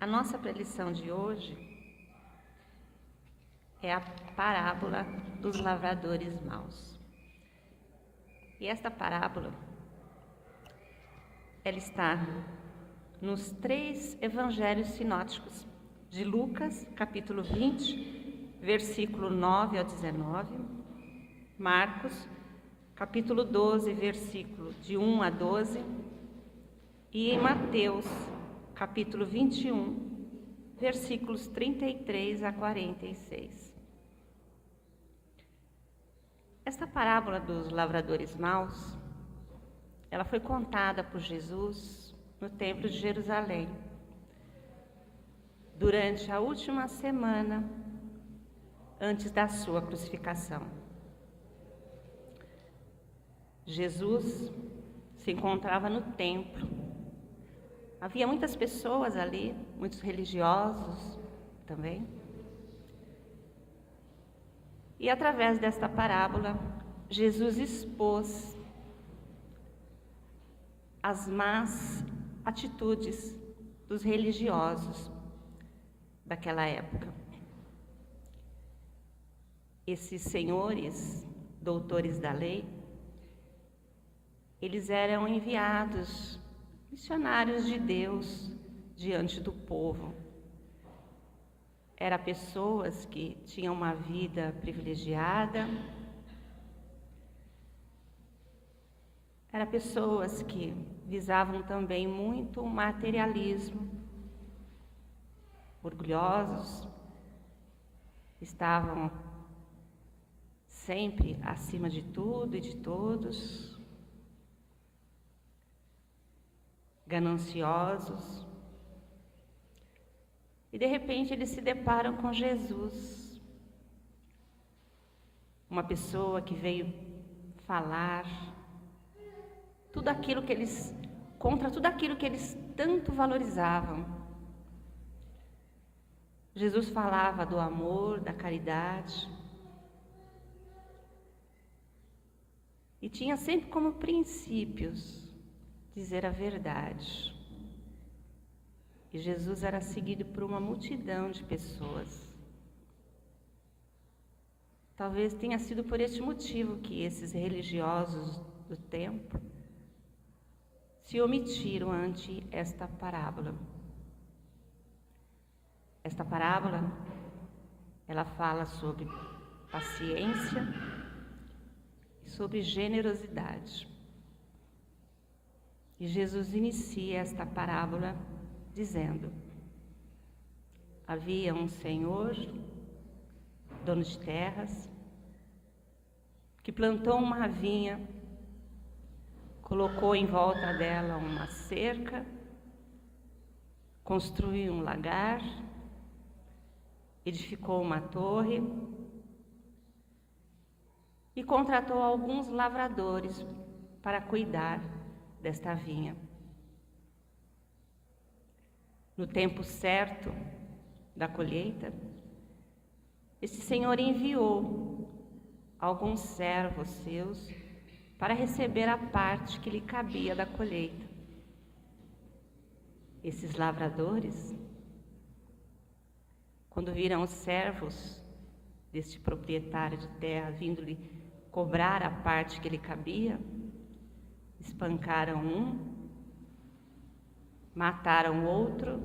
A nossa preleção de hoje é a parábola dos lavradores maus. E esta parábola, ela está nos 3 evangelhos sinóticos de Lucas, capítulo 20, versículo 9 ao 19, Marcos, capítulo 12, versículo de 1 a 12, e em Mateus, capítulo 21, versículos 33 a 46. Esta parábola dos lavradores maus, ela foi contada por Jesus no Templo de Jerusalém, durante a última semana antes da sua crucificação. Jesus se encontrava no templo. Havia muitas pessoas ali, muitos religiosos também. E através desta parábola, Jesus expôs as más atitudes dos religiosos daquela época. Esses senhores, doutores da lei, eles eram enviados, missionários de Deus diante do povo. Eram pessoas que tinham uma vida privilegiada, eram pessoas que visavam também muito o materialismo, orgulhosos, estavam sempre acima de tudo e de todos, gananciosos. E de repente eles se deparam com Jesus, uma pessoa que veio falar contra tudo aquilo que eles tanto valorizavam. Jesus falava do amor, da caridade, e tinha sempre como princípios dizer a verdade. E Jesus era seguido por uma multidão de pessoas. Talvez tenha sido por este motivo que esses religiosos do templo se omitiram ante esta parábola. Esta parábola, ela fala sobre paciência e sobre generosidade. E Jesus inicia esta parábola dizendo: havia um senhor, dono de terras, que plantou uma vinha, colocou em volta dela uma cerca, construiu um lagar, edificou uma torre e contratou alguns lavradores para cuidar desta vinha. No tempo certo da colheita, esse senhor enviou alguns servos seus para receber a parte que lhe cabia da colheita. Esses lavradores, quando viram os servos deste proprietário de terra vindo-lhe cobrar a parte que lhe cabia, espancaram um, mataram outro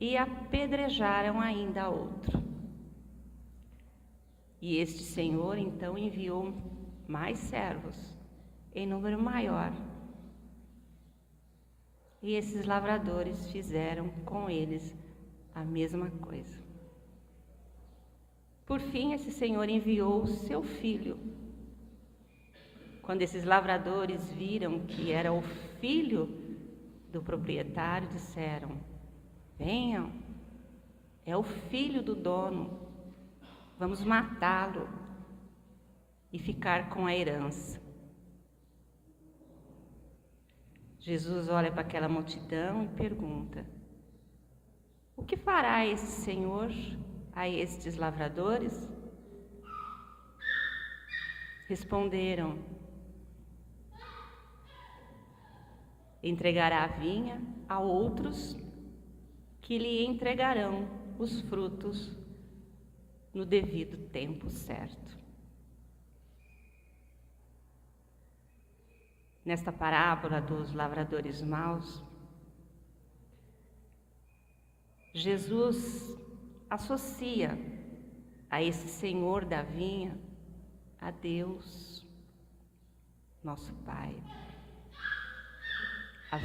e apedrejaram ainda outro. E este senhor então enviou mais servos, em número maior. E esses lavradores fizeram com eles a mesma coisa. Por fim, esse senhor enviou o seu filho. Quando esses lavradores viram que era o filho do proprietário, disseram: venham, é o filho do dono, vamos matá-lo e ficar com a herança. Jesus olha para aquela multidão e pergunta: o que fará esse senhor a estes lavradores? Responderam: entregará a vinha a outros que lhe entregarão os frutos no devido tempo certo. Nesta parábola dos lavradores maus, Jesus associa a esse Senhor da vinha a Deus, nosso Pai. A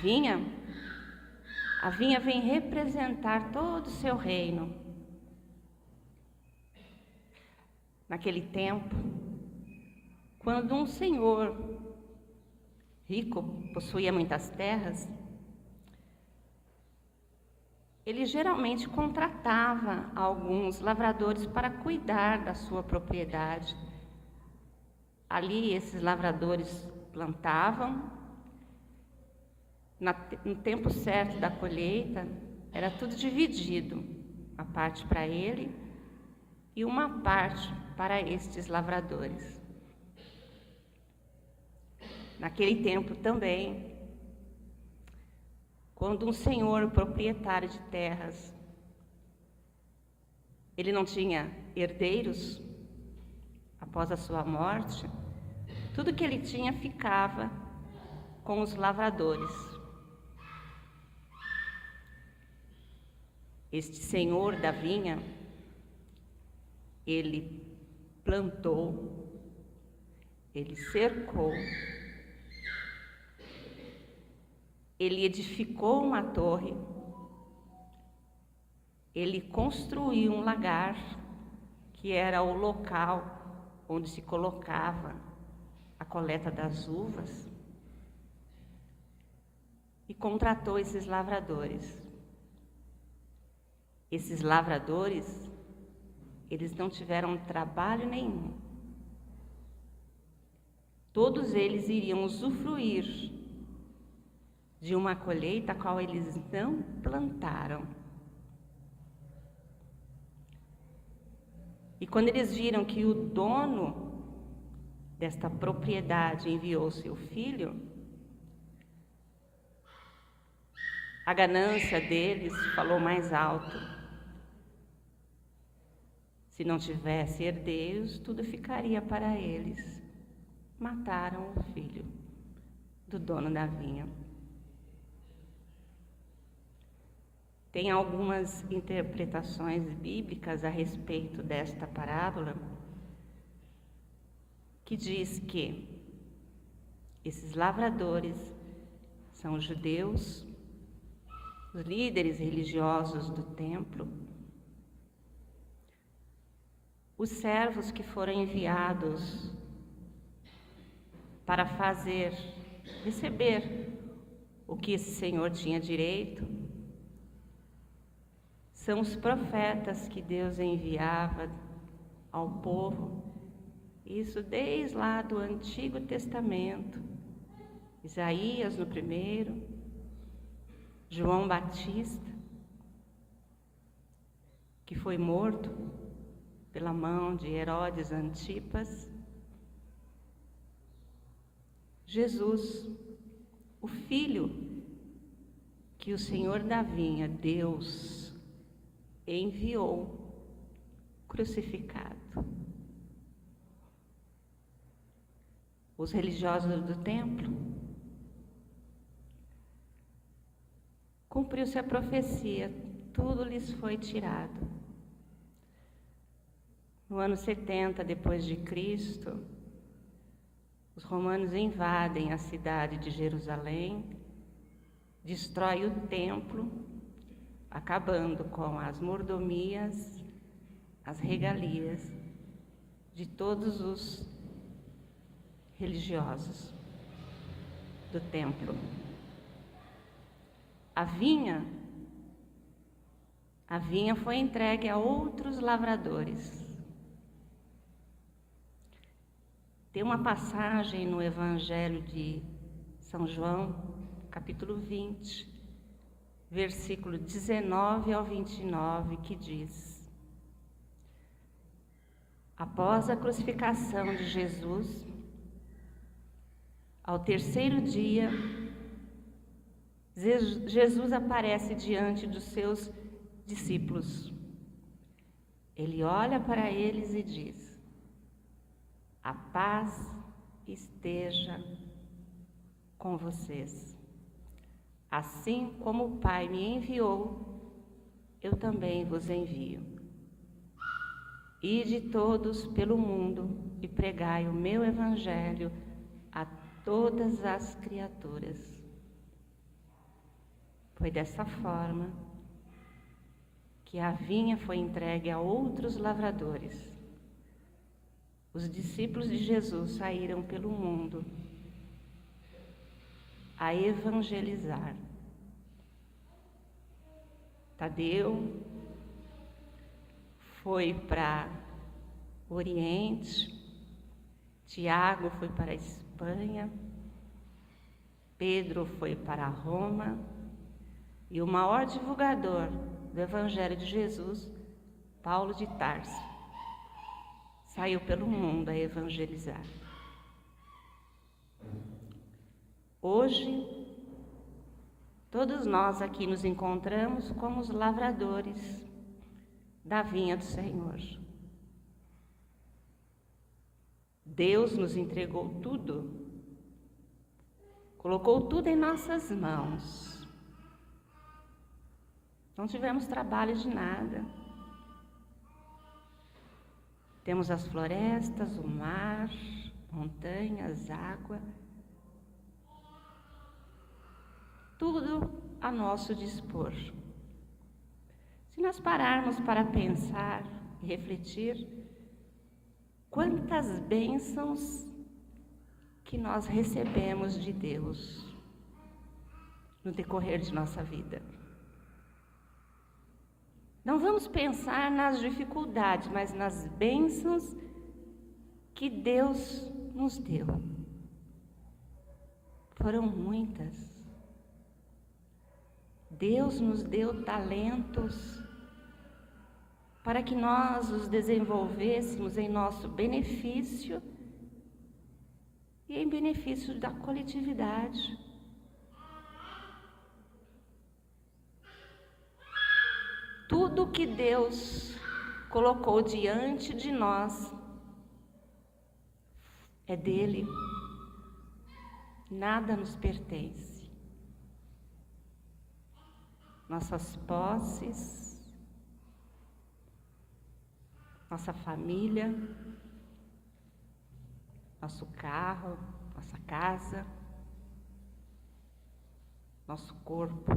vinha vem representar todo o seu reino. Naquele tempo, quando um senhor rico possuía muitas terras, ele geralmente contratava alguns lavradores para cuidar da sua propriedade. Ali, esses lavradores plantavam. No tempo certo da colheita, era tudo dividido, uma parte para ele e uma parte para estes lavradores. Naquele tempo também, quando um senhor proprietário de terras, ele não tinha herdeiros após a sua morte, tudo que ele tinha ficava com os lavradores. Este senhor da vinha, ele plantou, ele cercou, ele edificou uma torre, ele construiu um lagar, que era o local onde se colocava a coleta das uvas, e contratou esses lavradores. Esses lavradores, eles não tiveram trabalho nenhum. Todos eles iriam usufruir de uma colheita a qual eles não plantaram. E quando eles viram que o dono desta propriedade enviou seu filho, a ganância deles falou mais alto. Se não tivesse herdeiros, tudo ficaria para eles. Mataram o filho do dono da vinha. Tem algumas interpretações bíblicas a respeito desta parábola, que diz que esses lavradores são os judeus, os líderes religiosos do templo, os servos que foram enviados para receber o que esse Senhor tinha direito, são os profetas que Deus enviava ao povo, isso desde lá do Antigo Testamento, Isaías no primeiro, João Batista, que foi morto pela mão de Herodes Antipas, Jesus, o Filho que o Senhor da vinha, Deus, enviou crucificado. Os religiosos do templo, cumpriu-se a profecia, tudo lhes foi tirado. No ano 70 depois de Cristo, os romanos invadem a cidade de Jerusalém, destrói o templo, acabando com as mordomias, as regalias de todos os religiosos do templo. A vinha foi entregue a outros lavradores. Tem uma passagem no Evangelho de São João, capítulo 20, versículo 19 ao 29, que diz: após a crucificação de Jesus, ao terceiro dia, Jesus aparece diante dos seus discípulos. Ele olha para eles e diz: a paz esteja com vocês. Assim como o Pai me enviou, eu também vos envio. Ide todos pelo mundo e pregai o meu evangelho a todas as criaturas. Foi dessa forma que a vinha foi entregue a outros lavradores. Os discípulos de Jesus saíram pelo mundo a evangelizar. Tadeu foi para o Oriente, Tiago foi para a Espanha, Pedro foi para Roma, e o maior divulgador do Evangelho de Jesus, Paulo de Tarso, saiu pelo mundo a evangelizar. Hoje, todos nós aqui nos encontramos como os lavradores da vinha do Senhor. Deus nos entregou tudo, colocou tudo em nossas mãos. Não tivemos trabalho de nada. Temos as florestas, o mar, montanhas, água, tudo a nosso dispor. Se nós pararmos para pensar e refletir, quantas bênçãos que nós recebemos de Deus no decorrer de nossa vida. Não vamos pensar nas dificuldades, mas nas bênçãos que Deus nos deu. Foram muitas. Deus nos deu talentos para que nós os desenvolvêssemos em nosso benefício e em benefício da coletividade. Tudo que Deus colocou diante de nós é dele, nada nos pertence. Nossas posses, nossa família, nosso carro, nossa casa, nosso corpo,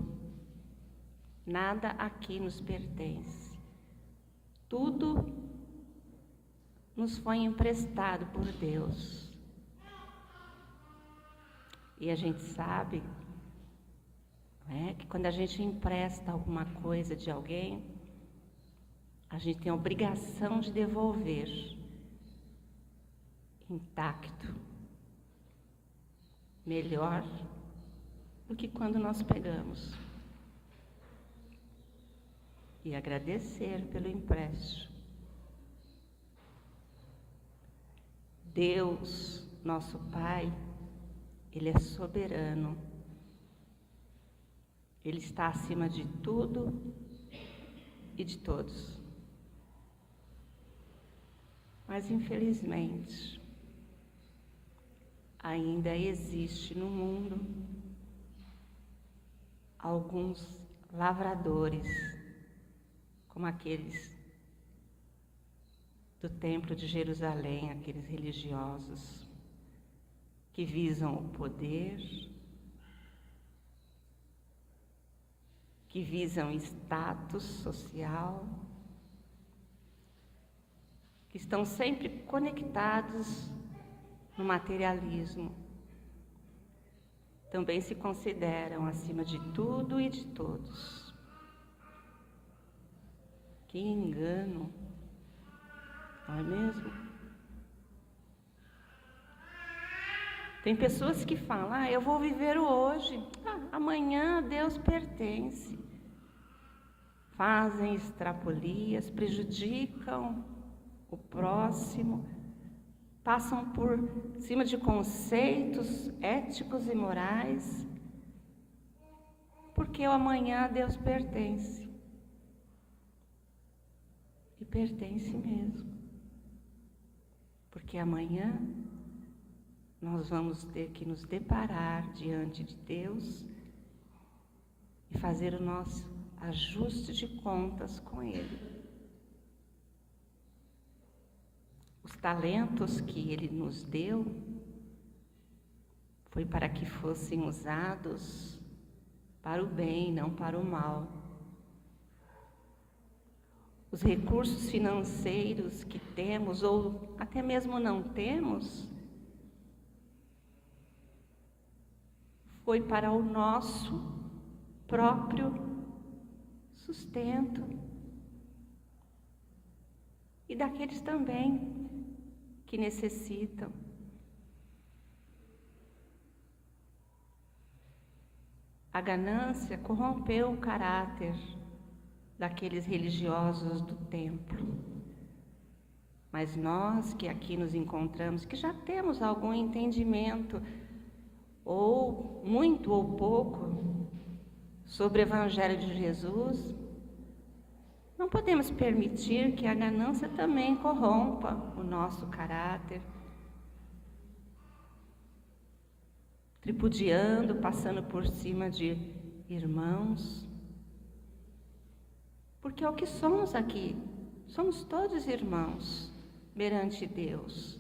nada aqui nos pertence. Tudo nos foi emprestado por Deus. E a gente sabe, que quando a gente empresta alguma coisa de alguém, a gente tem a obrigação de devolver intacto, melhor do que quando nós pegamos. E agradecer pelo empréstimo. Deus, nosso Pai, Ele é soberano. Ele está acima de tudo e de todos. Mas, infelizmente, ainda existe no mundo alguns lavradores, como aqueles do Templo de Jerusalém, aqueles religiosos que visam o poder, que visam status social, que estão sempre conectados no materialismo. Também se consideram acima de tudo e de todos. Que engano, não é mesmo? Tem pessoas que falam, eu vou viver o hoje, amanhã a Deus pertence. Fazem extrapolias, prejudicam o próximo, passam por cima de conceitos éticos e morais, porque o amanhã a Deus pertence. lhe pertence mesmo. Porque amanhã nós vamos ter que nos deparar diante de Deus e fazer o nosso ajuste de contas com Ele. Os talentos que Ele nos deu foi para que fossem usados para o bem, não para o mal. Os recursos financeiros que temos, ou até mesmo não temos, foi para o nosso próprio sustento. E daqueles também que necessitam. A ganância corrompeu o caráter daqueles religiosos do templo. Mas nós que aqui nos encontramos, que já temos algum entendimento, ou muito ou pouco, sobre o Evangelho de Jesus, não podemos permitir que a ganância também corrompa o nosso caráter, tripudiando, passando por cima de irmãos, porque é o que somos aqui, somos todos irmãos perante Deus.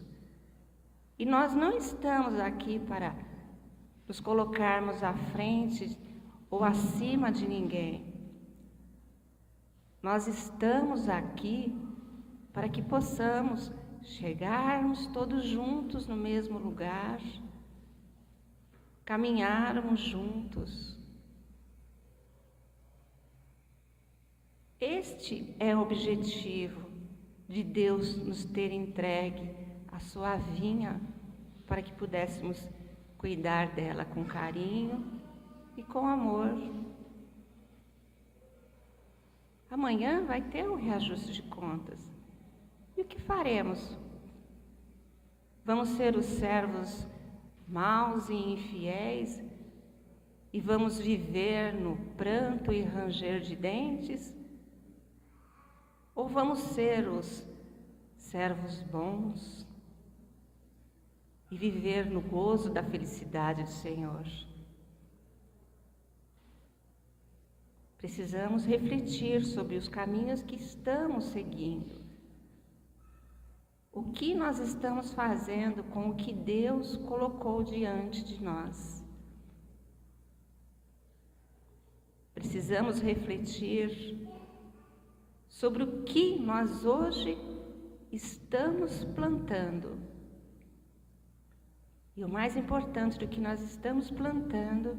E nós não estamos aqui para nos colocarmos à frente ou acima de ninguém. Nós estamos aqui para que possamos chegarmos todos juntos no mesmo lugar, caminharmos juntos. Este é o objetivo de Deus nos ter entregue a sua vinha para que pudéssemos cuidar dela com carinho e com amor. Amanhã vai ter um reajuste de contas. E o que faremos? Vamos ser os servos maus e infiéis e vamos viver no pranto e ranger de dentes? Ou vamos ser os servos bons e viver no gozo da felicidade do Senhor? Precisamos refletir sobre os caminhos que estamos seguindo. O que nós estamos fazendo com o que Deus colocou diante de nós? Precisamos refletir sobre o que nós hoje estamos plantando. E o mais importante do que nós estamos plantando,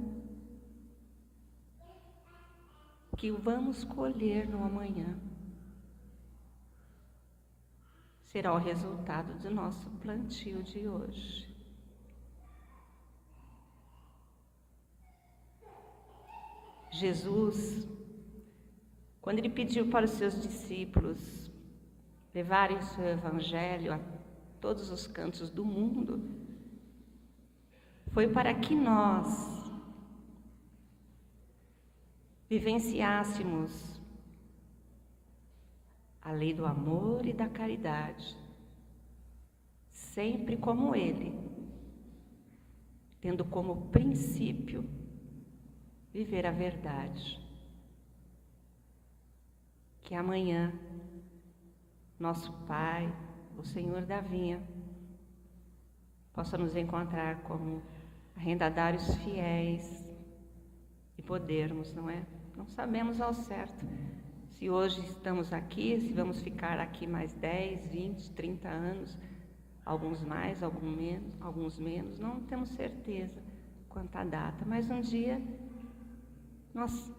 que vamos colher no amanhã, será o resultado do nosso plantio de hoje. Jesus, quando ele pediu para os seus discípulos levarem o seu evangelho a todos os cantos do mundo, foi para que nós vivenciássemos a lei do amor e da caridade, sempre como ele, tendo como princípio viver a verdade. Que amanhã nosso Pai, o Senhor da vinha, possa nos encontrar como arrendatários fiéis e podermos, não sabemos ao certo se hoje estamos aqui, se vamos ficar aqui mais 10, 20, 30 anos, alguns mais, alguns menos, não temos certeza quanto à data, mas um dia nós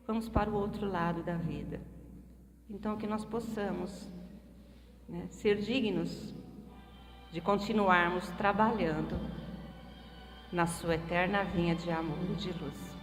vamos para o outro lado da vida. Então que nós possamos ser dignos de continuarmos trabalhando na sua eterna vinha de amor e de luz.